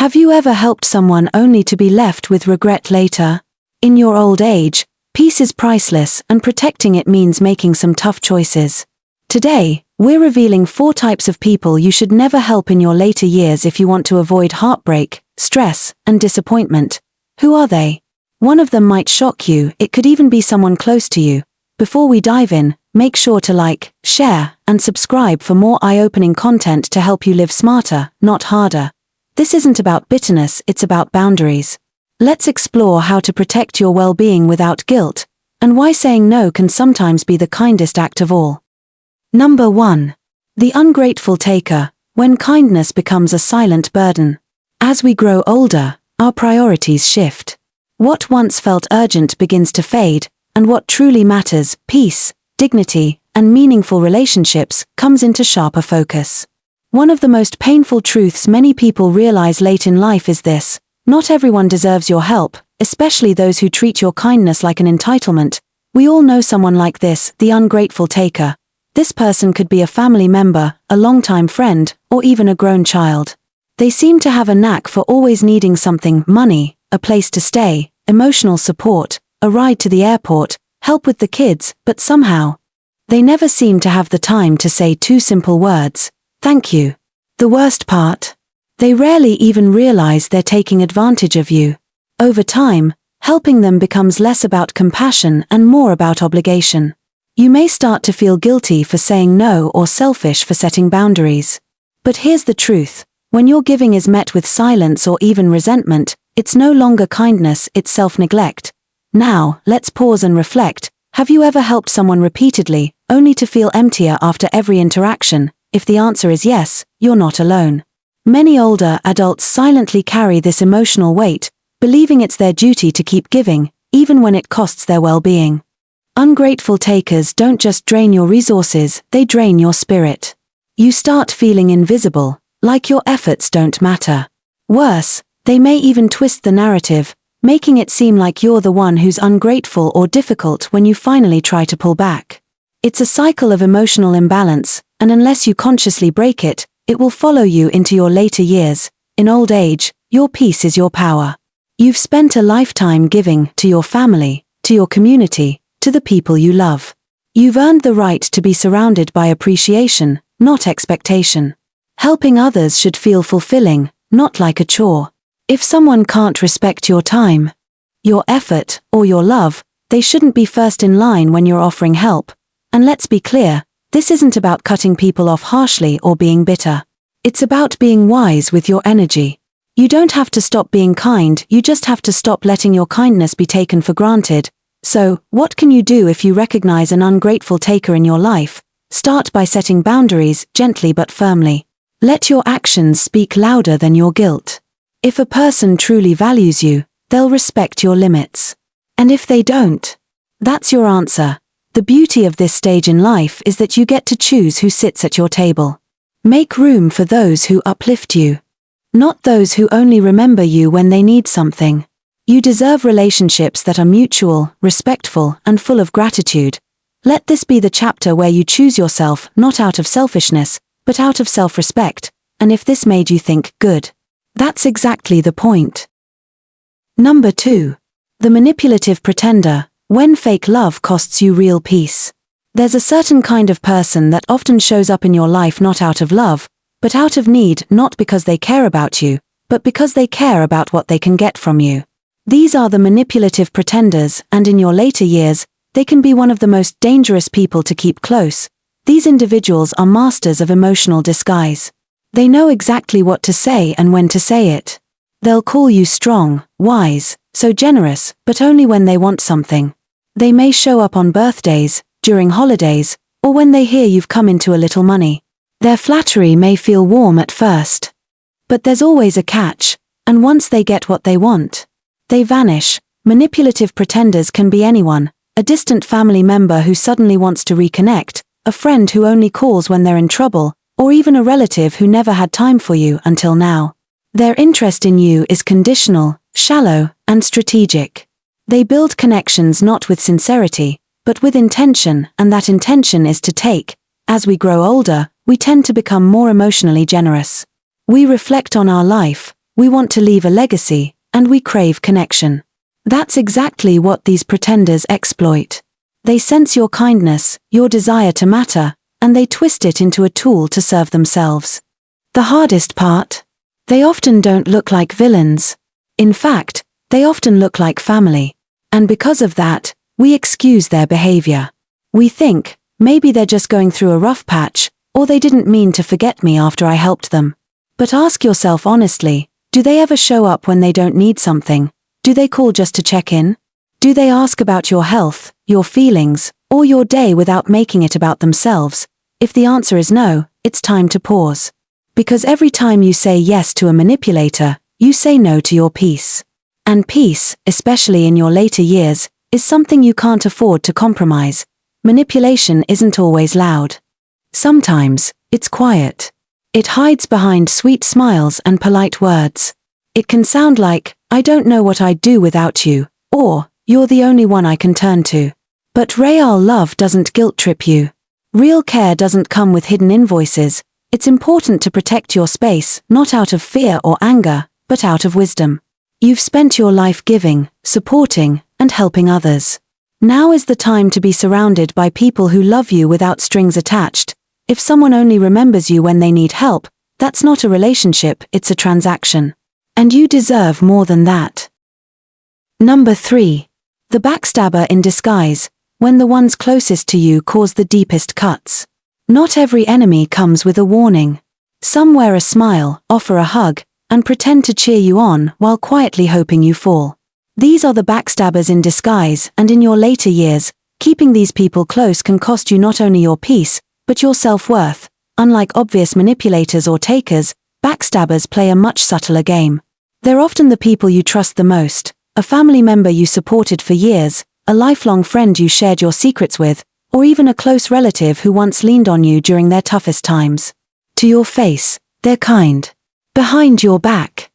Have you ever helped someone only to be left with regret later? In your old age, peace is priceless, and protecting it means making some tough choices. Today, we're revealing 4 types of people you should never help in your later years if you want to avoid heartbreak, stress, and disappointment. Who are they? One of them might shock you, it could even be someone close to you. Before we dive in, make sure to like, share, and subscribe for more eye-opening content to help you live smarter, not harder. This isn't about bitterness, it's about boundaries. Let's explore how to protect your well-being without guilt, and why saying no can sometimes be the kindest act of all. Number 1. The ungrateful taker, when kindness becomes a silent burden. As we grow older, our priorities shift. What once felt urgent begins to fade, and what truly matters, peace, dignity, and meaningful relationships, comes into sharper focus. One of the most painful truths many people realize late in life is this: not everyone deserves your help, especially those who treat your kindness like an entitlement. We all know someone like this, the ungrateful taker. This person could be a family member, a longtime friend, or even a grown child. They seem to have a knack for always needing something: money, a place to stay, emotional support, a ride to the airport, help with the kids, but somehow, they never seem to have the time to say 2 simple words: thank you. The worst part? They rarely even realize they're taking advantage of you. Over time, helping them becomes less about compassion and more about obligation. You may start to feel guilty for saying no or selfish for setting boundaries. But here's the truth: when your giving is met with silence or even resentment, it's no longer kindness, it's self-neglect. Now, let's pause and reflect. Have you ever helped someone repeatedly, only to feel emptier after every interaction? If the answer is yes, you're not alone. Many older adults silently carry this emotional weight, believing it's their duty to keep giving, even when it costs their well-being. Ungrateful takers don't just drain your resources, they drain your spirit. You start feeling invisible, like your efforts don't matter. Worse, they may even twist the narrative, making it seem like you're the one who's ungrateful or difficult when you finally try to pull back. It's a cycle of emotional imbalance, and unless you consciously break it, it will follow you into your later years. In old age, your peace is your power. You've spent a lifetime giving to your family, to your community, to the people you love. You've earned the right to be surrounded by appreciation, not expectation. Helping others should feel fulfilling, not like a chore. If someone can't respect your time, your effort, or your love, they shouldn't be first in line when you're offering help. And let's be clear, this isn't about cutting people off harshly or being bitter. It's about being wise with your energy. You don't have to stop being kind, you just have to stop letting your kindness be taken for granted. So, what can you do if you recognize an ungrateful taker in your life? Start by setting boundaries, gently but firmly. Let your actions speak louder than your guilt. If a person truly values you, they'll respect your limits. And if they don't, that's your answer. The beauty of this stage in life is that you get to choose who sits at your table. Make room for those who uplift you, not those who only remember you when they need something. You deserve relationships that are mutual, respectful, and full of gratitude. Let this be the chapter where you choose yourself, not out of selfishness, but out of self-respect. And if this made you think, good, that's exactly the point. Number 2. The manipulative pretender, when fake love costs you real peace. There's a certain kind of person that often shows up in your life not out of love, but out of need, not because they care about you, but because they care about what they can get from you. These are the manipulative pretenders, and in your later years, they can be one of the most dangerous people to keep close. These individuals are masters of emotional disguise. They know exactly what to say and when to say it. They'll call you strong, wise, so generous, but only when they want something. They may show up on birthdays, during holidays, or when they hear you've come into a little money. Their flattery may feel warm at first. But there's always a catch, and once they get what they want, they vanish. Manipulative pretenders can be anyone: a distant family member who suddenly wants to reconnect, a friend who only calls when they're in trouble, or even a relative who never had time for you until now. Their interest in you is conditional, shallow, and strategic. They build connections not with sincerity, but with intention, and that intention is to take. As we grow older, we tend to become more emotionally generous. We reflect on our life, we want to leave a legacy, and we crave connection. That's exactly what these pretenders exploit. They sense your kindness, your desire to matter, and they twist it into a tool to serve themselves. The hardest part? They often don't look like villains. In fact, they often look like family. And because of that, we excuse their behavior. We think, maybe they're just going through a rough patch, or they didn't mean to forget me after I helped them. But ask yourself honestly, do they ever show up when they don't need something? Do they call just to check in? Do they ask about your health, your feelings, or your day without making it about themselves? If the answer is no, it's time to pause. Because every time you say yes to a manipulator, you say no to your peace. And peace, especially in your later years, is something you can't afford to compromise. Manipulation isn't always loud. Sometimes, it's quiet. It hides behind sweet smiles and polite words. It can sound like, I don't know what I'd do without you, or, you're the only one I can turn to. But real love doesn't guilt-trip you. Real care doesn't come with hidden invoices. It's important to protect your space, not out of fear or anger, but out of wisdom. You've spent your life giving, supporting, and helping others. Now is the time to be surrounded by people who love you without strings attached. If someone only remembers you when they need help, that's not a relationship, it's a transaction. And you deserve more than that. Number 3. The backstabber in disguise, when the ones closest to you cause the deepest cuts. Not every enemy comes with a warning. Some wear a smile, offer a hug, and pretend to cheer you on while quietly hoping you fall. These are the backstabbers in disguise, and in your later years, keeping these people close can cost you not only your peace, but your self-worth. Unlike obvious manipulators or takers, backstabbers play a much subtler game. They're often the people you trust the most, a family member you supported for years, a lifelong friend you shared your secrets with, or even a close relative who once leaned on you during their toughest times. To your face, they're kind. Behind your back,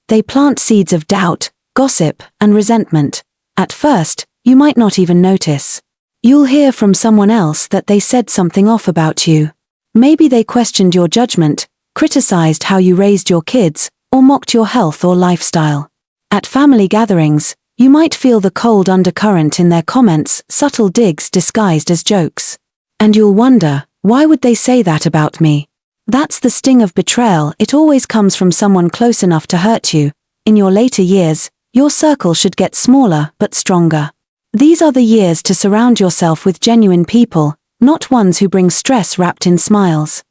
they plant seeds of doubt, gossip, and resentment. At first, you might not even notice. You'll hear from someone else that they said something off about you. Maybe they questioned your judgment, criticized how you raised your kids, or mocked your health or lifestyle. At family gatherings, you might feel the cold undercurrent in their comments, subtle digs disguised as jokes. And you'll wonder, why would they say that about me? That's the sting of betrayal. It always comes from someone close enough to hurt you. In your later years, your circle should get smaller but stronger. These are the years to surround yourself with genuine people, not ones who bring stress wrapped in smiles.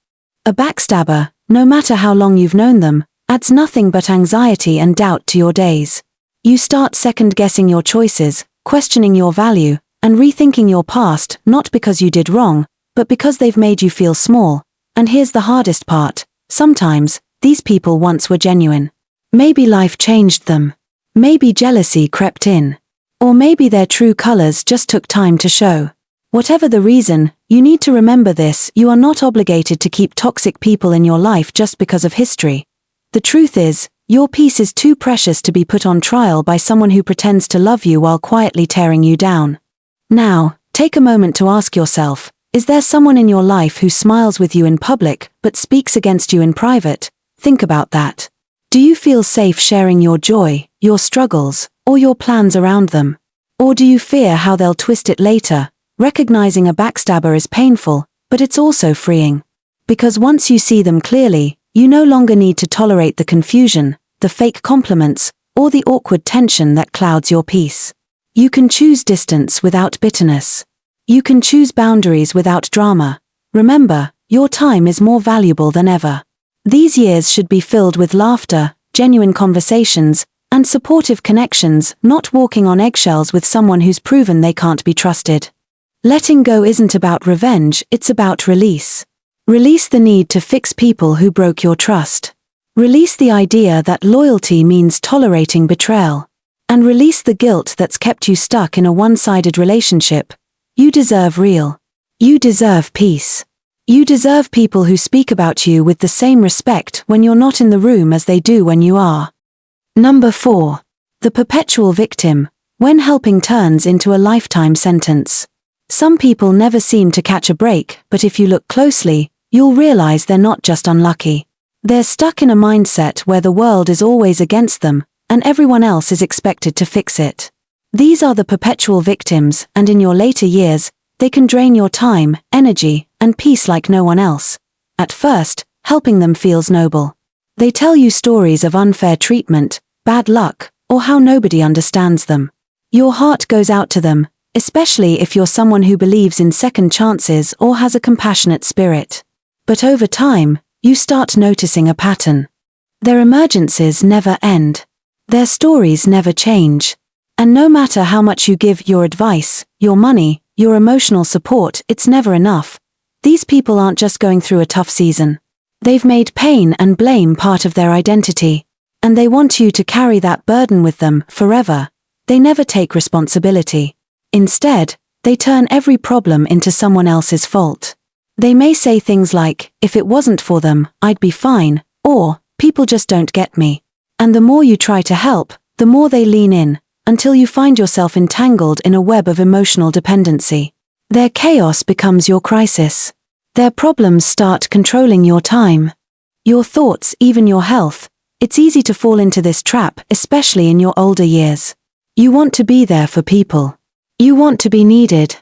A backstabber, no matter how long you've known them, adds nothing but anxiety and doubt to your days. You start second-guessing your choices, questioning your value, and rethinking your past, not because you did wrong, but because they've made you feel small. And here's the hardest part, sometimes, these people once were genuine. Maybe life changed them. Maybe jealousy crept in. Or maybe their true colors just took time to show. Whatever the reason, you need to remember this: you are not obligated to keep toxic people in your life just because of history. The truth is, your peace is too precious to be put on trial by someone who pretends to love you while quietly tearing you down. Now, take a moment to ask yourself, is there someone in your life who smiles with you in public but speaks against you in private? Think about that. Do you feel safe sharing your joy, your struggles, or your plans around them? Or do you fear how they'll twist it later? Recognizing a backstabber is painful, but it's also freeing. Because once you see them clearly, you no longer need to tolerate the confusion, the fake compliments, or the awkward tension that clouds your peace. You can choose distance without bitterness. You can choose boundaries without drama. Remember, your time is more valuable than ever. These years should be filled with laughter, genuine conversations, and supportive connections, not walking on eggshells with someone who's proven they can't be trusted. Letting go isn't about revenge, it's about release. Release the need to fix people who broke your trust. Release the idea that loyalty means tolerating betrayal. And release the guilt that's kept you stuck in a one-sided relationship. You deserve real. You deserve peace. You deserve people who speak about you with the same respect when you're not in the room as they do when you are. Number 4. The perpetual victim, when helping turns into a lifetime sentence. Some people never seem to catch a break, but if you look closely, you'll realize they're not just unlucky. They're stuck in a mindset where the world is always against them, and everyone else is expected to fix it. These are the perpetual victims, and in your later years, they can drain your time, energy, and peace like no one else. At first, helping them feels noble. They tell you stories of unfair treatment, bad luck, or how nobody understands them. Your heart goes out to them, especially if you're someone who believes in second chances or has a compassionate spirit. But over time, you start noticing a pattern. Their emergencies never end. Their stories never change. And no matter how much you give your advice, your money, your emotional support, it's never enough. These people aren't just going through a tough season. They've made pain and blame part of their identity. And they want you to carry that burden with them forever. They never take responsibility. Instead, they turn every problem into someone else's fault. They may say things like, "If it wasn't for them, I'd be fine," or, "People just don't get me." And the more you try to help, the more they lean in, until you find yourself entangled in a web of emotional dependency. Their chaos becomes your crisis. Their problems start controlling your time, your thoughts, even your health. It's easy to fall into this trap, especially in your older years. You want to be there for people. You want to be needed.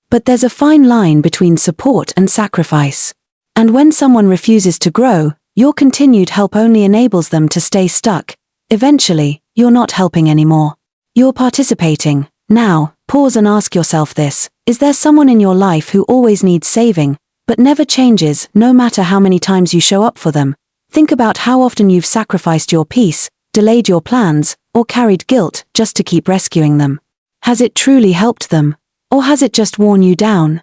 But there's a fine line between support and sacrifice. And when someone refuses to grow, your continued help only enables them to stay stuck. Eventually, you're not helping anymore. You're participating. Now, pause and ask yourself this: is there someone in your life who always needs saving, but never changes, no matter how many times you show up for them? Think about how often you've sacrificed your peace, delayed your plans, or carried guilt just to keep rescuing them. Has it truly helped them? Or has it just worn you down?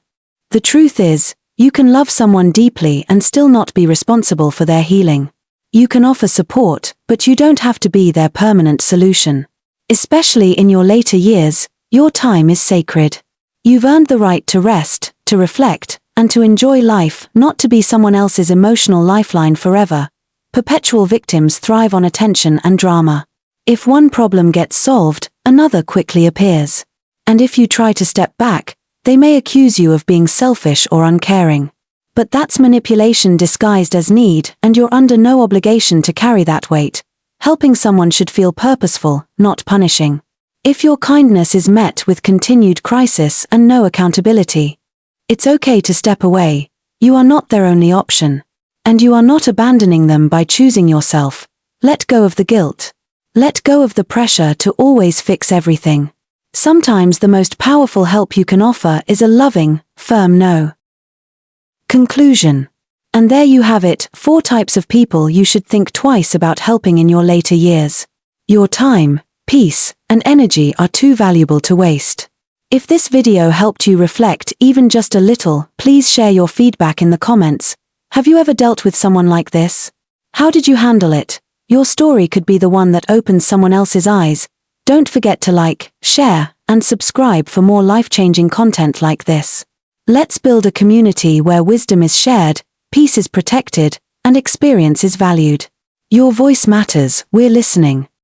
The truth is, you can love someone deeply and still not be responsible for their healing. You can offer support, but you don't have to be their permanent solution. Especially in your later years, your time is sacred. You've earned the right to rest, to reflect, and to enjoy life, not to be someone else's emotional lifeline forever. Perpetual victims thrive on attention and drama. If one problem gets solved, another quickly appears. And if you try to step back, they may accuse you of being selfish or uncaring. But that's manipulation disguised as need, and you're under no obligation to carry that weight. Helping someone should feel purposeful, not punishing. If your kindness is met with continued crisis and no accountability, it's okay to step away. You are not their only option. And you are not abandoning them by choosing yourself. Let go of the guilt. Let go of the pressure to always fix everything. Sometimes the most powerful help you can offer is a loving, firm no. Conclusion. And there you have it, 4 types of people you should think twice about helping in your later years. Your time, peace, and energy are too valuable to waste. If this video helped you reflect even just a little, please share your feedback in the comments. Have you ever dealt with someone like this? How did you handle it? Your story could be the one that opens someone else's eyes. Don't forget to like, share, and subscribe for more life-changing content like this. Let's build a community where wisdom is shared, peace is protected, and experience is valued. Your voice matters, we're listening.